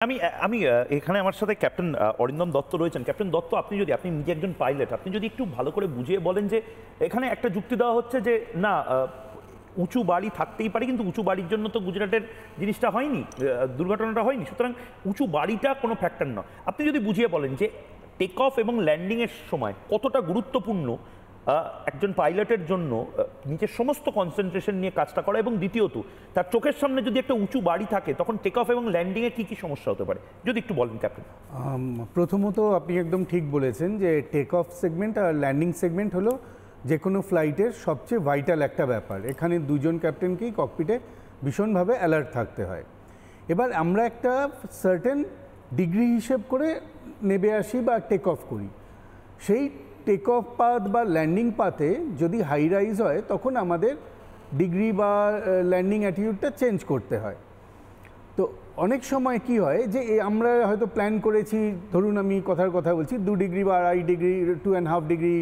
আমি আমি এখানে আমার সাথে ক্যাপ্টেন অরিন্দম দত্ত রয়েছেন। ক্যাপ্টেন দত্ত, আপনি নিজে একজন পাইলট, আপনি যদি একটু ভালো করে বুঝিয়ে বলেন যে এখানে একটা যুক্তি দেওয়া হচ্ছে যে না, উঁচু বাড়ি থাকতেই পারে, কিন্তু উঁচু বাড়ির জন্য তো গুজরাটের জিনিসটা হয়নি, দুর্ঘটনাটা হয়নি, সুতরাং উঁচু বাড়িটা কোনো ফ্যাক্টর নয়। আপনি যদি বুঝিয়ে বলেন যে টেক অফ এবং ল্যান্ডিংয়ের সময় কতটা গুরুত্বপূর্ণ একজন পাইলটের জন্য নিজের সমস্ত কনসেন্ট্রেশন নিয়ে কাজটা করা, এবং দ্বিতীয়ত তার চোখের সামনে যদি একটা উঁচু বাড়ি থাকে তখন টেক অফ এবং ল্যান্ডিংয়ে কী কী সমস্যা হতে পারে, যদি একটু বলেন ক্যাপ্টেন। প্রথমত আপনি একদম ঠিক বলেছেন যে টেক অফ সেগমেন্ট আর ল্যান্ডিং সেগমেন্ট হলো যে কোনো ফ্লাইটের সবচেয়ে ভাইটাল একটা ব্যাপার। এখানে দুজন ক্যাপ্টেনকেই ককপিটে ভীষণভাবে অ্যালার্ট থাকতে হয়। এবার আমরা একটা সার্টেন ডিগ্রি হিসেব করে নেমে আসি বা টেক অফ করি। সেই টেক অফ পাথ বা ল্যান্ডিং পাথে যদি হাই রাইজ হয় তখন আমাদের ডিগ্রি বা ল্যান্ডিং অ্যাটিটিউডটা চেঞ্জ করতে হয়। তো অনেক সময় কি হয় যে আমরা হয়তো প্ল্যান করেছি, ধরুন আমি কথা বলছি 2 ডিগ্রি বা 2.5 ডিগ্রি 2.5 ডিগ্রি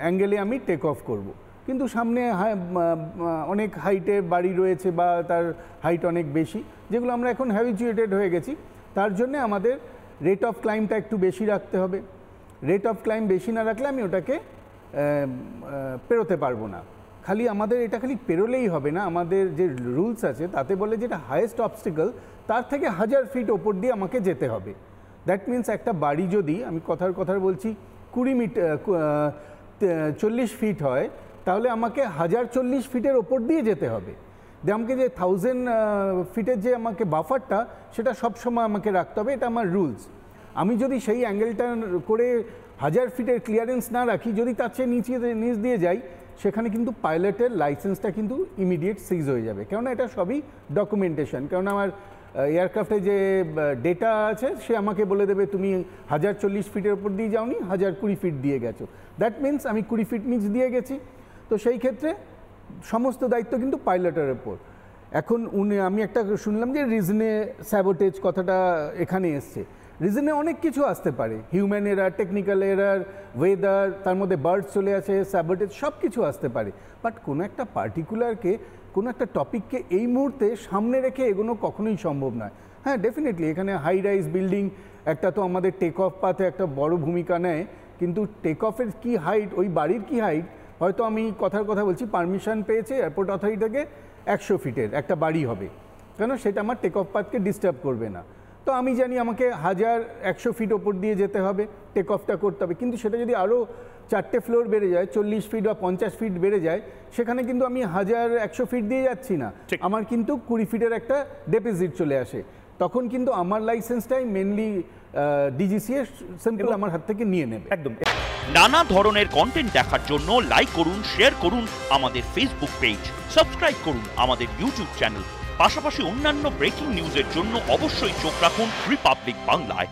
অ্যাঙ্গেলে আমি টেক অফ করব, কিন্তু সামনে অনেক হাইটে বাড়ি রয়েছে বা তার হাইট অনেক বেশি, যেগুলো আমরা এখন হ্যাবিচুয়েটেড হয়ে গেছি। তার জন্যে আমাদের রেট অফ ক্লাইম্বটা একটু বেশি রাখতে হবে। রেট অফ ক্লাইম্ব বেশি না রাখলে আমি ওটাকে পেরোতে পারবো না। আমাদের এটা খালি পেরোলেই হবে না, আমাদের যে রুলস আছে তাতে বলে যেটা হাইয়েস্ট অবস্টিকল তার থেকে 1000 ফিট ওপর দিয়ে আমাকে যেতে হবে। দ্যাট মিন্স একটা বাড়ি যদি আমি কথা বলছি 20 মিটার 40 ফিট হয়, তাহলে আমাকে 1040 ফিটের ওপর দিয়ে যেতে হবে। যে আমাকে যে 1000 ফিটের যে আমাকে বাফারটা, সেটা সবসময় আমাকে রাখতে হবে, এটা আমার রুলস। আমি যদি সেই অ্যাঙ্গেলটা করে 1000 ফিটের ক্লিয়ারেন্স না রাখি, যদি তার চেয়ে নিচ দিয়ে যাই, সেখানে কিন্তু পাইলটের লাইসেন্সটা কিন্তু ইমিডিয়েট সিজ হয়ে যাবে। কেননা এটা সবই ডকুমেন্টেশন। কারণ আমার এয়ারক্রাফটে যে ডেটা আছে সে আমাকে বলে দেবে তুমি 1040 ফিটের উপর দিয়ে যাওনি, 1020 ফিট দিয়ে গেছো। দ্যাট মিন্স আমি 20 ফিট নিচ দিয়ে গেছি। তো সেই ক্ষেত্রে সমস্ত দায়িত্ব কিন্তু পাইলটের ওপর। এখন আমি একটা শুনলাম যে রিজনে স্যাবোটেজ কথাটা এখানে এসছে। রিজনে অনেক কিছু আসতে পারে, human error, technical error, weather, তার মধ্যে বার্ড চলে আসে, স্যাবোটেজ, সব কিছু আসতে পারে। বাট কোনো একটা পার্টিকুলারকে, কোনো একটা টপিককে এই মুহূর্তে সামনে রেখে এগোনো কখনোই সম্ভব নয়। হ্যাঁ, ডেফিনেটলি এখানে হাই রাইজ বিল্ডিং একটা তো আমাদের টেক অফ পাথে একটা বড় ভূমিকা নেয়, কিন্তু টেক অফের কী হাইট, ওই বাড়ির কী হাইট, হয়তো আমি কথা বলছি পারমিশন পেয়েছে এয়ারপোর্ট অথরিটি থেকে 100 ফিটের একটা বাড়ি হবে, কেন সেটা আমার টেক অফ পাথকে ডিস্টার্ব করবে না। তো আমি জানি আমাকে 1100 ফিট ওপর দিয়ে যেতে হবে, টেক অফটা করতে হবে, কিন্তু সেটা যদি আরও 4টে ফ্লোর বেড়ে যায়, 40 ফিট বা 50 ফিট বেড়ে যায়, সেখানে কিন্তু আমি 1100 ফিট দিয়ে যাচ্ছি না, আমার কিন্তু 20 ফিটের একটা ডেপোজিট চলে আসে। তখন কিন্তু আমার লাইসেন্সটাই মেনলি ডিজিসিএ সিম্পল আমার হাত থেকে নিয়ে নেবে। একদম। নানা ধরনের কন্টেন্ট দেখার জন্য লাইক করুন, শেয়ার করুন আমাদের ফেসবুক পেজ, সাবস্ক্রাইব করুন আমাদের ইউটিউব চ্যানেল। পাশাপাশি অন্যান্য ব্রেকিং নিউজের জন্য অবশ্যই চোখ রাখুন রিপাবলিক বাংলায়।